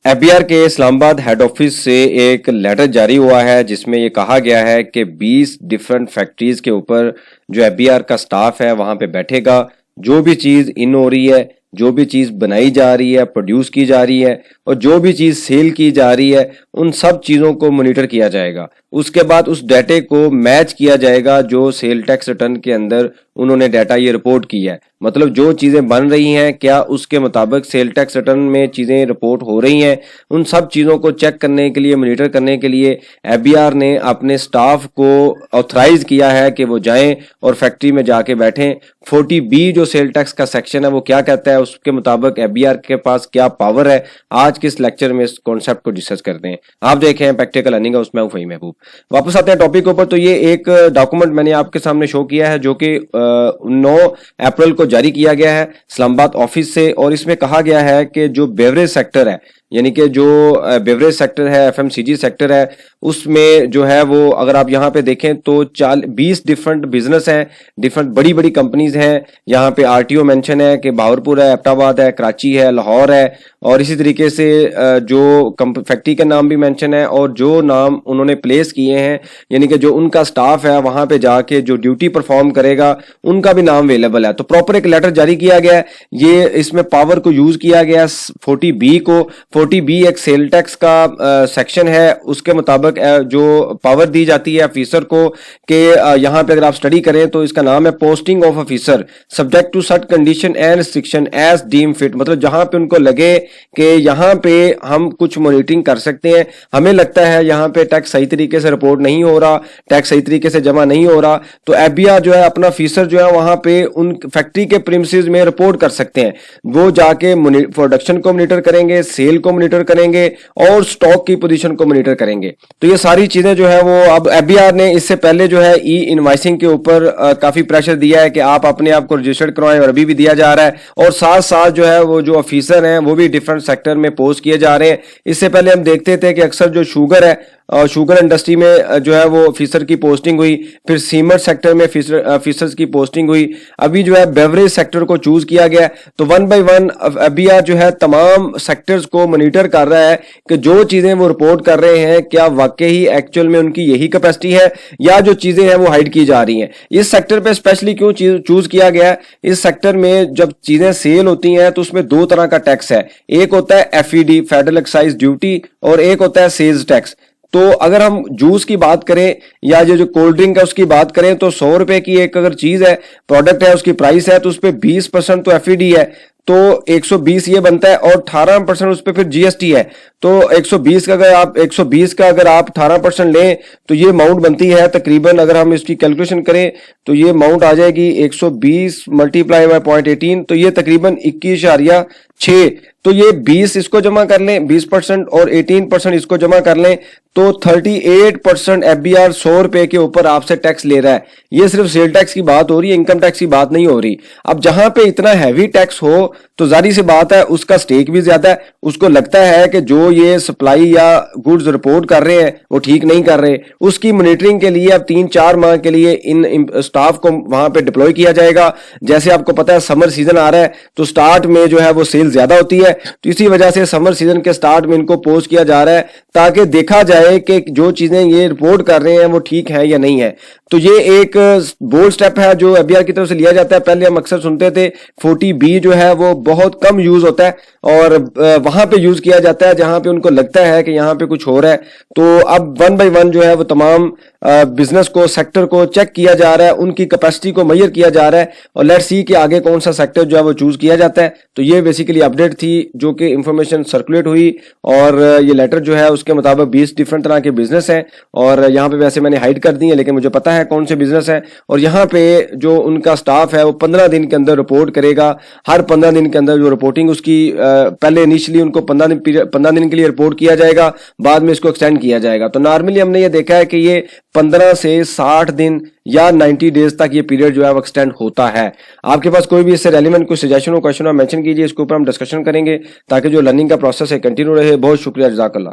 FBR के Islamabad head office से एक लेटर जारी हुआ है जिसमें ये कहा गया है कि 20 डिफरेंट फैक्ट्रीज के ऊपर जो एफबीआर का स्टाफ है वहां पे बैठेगा। जो भी चीज इन हो रही है, जो भी चीज बनाई जा रही है, प्रोड्यूस की जा रही है और जो भी चीज सेल की जा रही है, उन सब चीजों को मॉनिटर किया जाएगा। उसके बाद उस डाटे को मैच किया जाएगा जो सेल टैक्स रिटर्न के अंदर उन्होंने डाटा ये रिपोर्ट किया है। मतलब जो चीजें बन रही हैं क्या उसके मुताबिक सेल टैक्स रिटर्न में चीजें रिपोर्ट हो रही हैं, उन सब चीजों को चेक करने के लिए, मॉनिटर करने के लिए एफबीआर ने अपने स्टाफ को ऑथराइज किया है कि वो जाएं और फैक्ट्री में जाके बैठें। 40B जो सेल टैक्स का सेक्शन है वो क्या कहता है, उसके मुताबिक एफबीआर के पास क्या पावर है, आज के इस लेक्चर में इस कॉन्सेप्ट को डिस्कस करते हैं। आप देखें प्रैक्टिकल अर्निंग है, उसमें फहीम महबूब। वापस आते हैं टॉपिक के ऊपर। तो ये एक डॉक्यूमेंट मैंने आपके सामने शो किया है जो कि 9 अप्रैल को जारी किया गया है इस्लामाबाद ऑफिस से, और इसमें कहा गया है कि जो बेवरेज सेक्टर है, यानी कि जो बेवरेज सेक्टर है, एफएमसीजी सेक्टर है, उसमें जो है वो अगर आप यहाँ पे देखें तो 20 डिफरेंट बिजनेस हैं, डिफरेंट बड़ी बड़ी कंपनीज हैं। यहाँ पे आरटीओ मेंशन है कि बहावरपुर है, एबटाबाद है, कराची है, लाहौर है, और इसी तरीके से जो फैक्ट्री का नाम भी मेंशन है और जो नाम उन्होंने प्लेस किए हैं, यानी कि जो उनका स्टाफ है वहां पे जाके जो ड्यूटी परफॉर्म करेगा उनका भी नाम अवेलेबल है। तो प्रॉपर एक लेटर जारी किया गया है। ये इसमें पावर को यूज किया गया 40B को। 40B एक सेल टैक्स का सेक्शन है, उसके मुताबिक जो पावर दी जाती है ऑफिसर को कि यहाँ पे अगर आप स्टडी करें तो इसका नाम है posting of officer subject to certain condition and restriction as deem fit. मतलब जहां पे उनको लगे कि यहाँ पे हम कुछ मॉनिटरिंग कर सकते हैं, हमें लगता है यहाँ पे टैक्स सही तरीके से रिपोर्ट नहीं हो रहा, टैक्स सही तरीके से जमा नहीं हो रहा, तो एफबीआर जो है अपना ऑफिसर जो है वहां पे उन फैक्ट्री के प्रीमिसेस में रिपोर्ट कर सकते हैं। वो जाके प्रोडक्शन को मॉनिटर करेंगे, सेल को मॉनिटर करेंगे और स्टॉक की पोजीशन को मॉनिटर करेंगे। तो ये सारी चीजें जो है वो अब एफबीआर ने इससे पहले जो है ई इनवॉइसिंग के ऊपर काफी प्रेशर दिया है कि आप अपने आप को रजिस्टर्ड करवाएं, और अभी भी दिया जा रहा है। और साथ साथ जो है वो जो ऑफिसर हैं वो भी डिफरेंट सेक्टर में पोस्ट किए जा रहे हैं। इससे पहले हम देखते थे कि अक्सर जो शुगर है, शुगर इंडस्ट्री में जो है वो ऑफिसर की पोस्टिंग हुई, फिर सीमेंट सेक्टर में ऑफिसर्स की पोस्टिंग हुई, अभी जो है बेवरेज सेक्टर को चूज किया गया। तो 1 बाय 1 एफबीआर जो है तमाम सेक्टर्स को मॉनिटर कर रहा है कि जो चीजें वो रिपोर्ट कर रहे हैं क्या वाकई ही एक्चुअल में उनकी यही कैपेसिटी है या जो चीजें हैं वो हाइड की जा रही हैं। इस सेक्टर पे स्पेशली क्यों चूज किया गया है? इस सेक्टर में जब चीजें सेल होती हैं तो उसमें 2 तरह का टैक्स है, एक होता है एफईडी फेडरल एक्साइज ड्यूटी और एक होता है सेल्स टैक्स। तो अगर हम जूस की बात करें या ये जो कोल्ड ड्रिंक है उसकी बात करें तो 100 रुपए की एक अगर चीज है, प्रोडक्ट है, उसकी प्राइस है, तो उस पर 20% तो एफईडी है, तो 120 ये बनता है, और 18% उस पर फिर जीएसटी है। तो 120 का अगर आप 18% लें तो ये अमाउंट बनती है तकरीबन, अगर हम इसकी कैलकुलेशन करें तो ये अमाउंट आ जाएगी 120 मल्टीप्लाई बाय 0.18, तो ये तकरीबन 21.6। तो ये 20 इसको जमा कर लें 20% और 18% इसको जमा कर लें तो 38% एफबीआर 100 रुपए के ऊपर आपसे टैक्स ले रहा है। ये सिर्फ सेल टैक्स की बात हो रही है, इनकम टैक्स की बात नहीं हो रही। अब जहां पे इतना हैवी टैक्स हो तो जारी सी बात है उसका स्टेक भी ज्यादा है। उसको लगता है कि जो ये सप्लाई या गुड्स रिपोर्ट कर रहे हैं वो ठीक नहीं कर रहे। उसकी मॉनिटरिंग के लिए अब 3-4 माह के लिए इन स्टाफ को वहां पे डिप्लॉय किया जाएगा। जैसे आपको पता है समर सीजन आ रहा है तो स्टार्ट में जो है वो सेल ज्यादा होती है, तो इसी वजह से समर सीजन के स्टार्ट में इनको पोस्ट किया जा रहा है ताकि देखा जाए कि जो चीजें ये रिपोर्ट कर रहे हैं वो ठीक है या नहीं है। तो ये एक बोल्ड स्टेप है जो एफबीआर की तरफ से लिया जाता है। पहले हम अक्सर सुनते थे 40B जो है वो बहुत कम यूज होता है और वहां पे यूज किया जाता है जहां पे उनको लगता है कि यहाँ पे कुछ हो रहा है। तो अब 1 बाय 1 जो है वो तमाम बिजनेस को, सेक्टर को चेक किया जा रहा है, उनकी कैपेसिटी को मेजर किया जा रहा है, और लेट्स सी कि आगे कौन सा सेक्टर जो है वो चूज किया जाता है। तो ये बेसिकली अपडेट थी जो कि इंफॉर्मेशन सर्कुलेट हुई, और ये लेटर जो है उसके मुताबिक 20 डिफरेंट तरह के बिजनेस हैं, और यहाँ पे वैसे मैंने हाइड कर दी है लेकिन मुझे पता है कौन से बिजनेस है। और यहाँ पे जो उनका स्टाफ है वो 15 दिन के अंदर रिपोर्ट करेगा। हर 15 दिन के अंदर जो रिपोर्टिंग उसकी पहले इनिशियली उनको 15 दिन के लिए रिपोर्ट किया जाएगा, बाद में इसको एक्सटेंड किया जाएगा। तो नॉर्मली हमने ये देखा है कि ये 15 से 60 दिन या 90 डेज तक ये पीरियड जो है वो एक्सटेंड होता है। आपके पास कोई भी इससे रेलिवेंट कोई सजेशन हो, क्वेश्चन हो, मेंशन कीजिए, इसके ऊपर हम डिस्कशन करेंगे ताकि जो लर्निंग का प्रोसेस है कंटिन्यू रहे। बहुत शुक्रिया, जज़ाकल्लाह।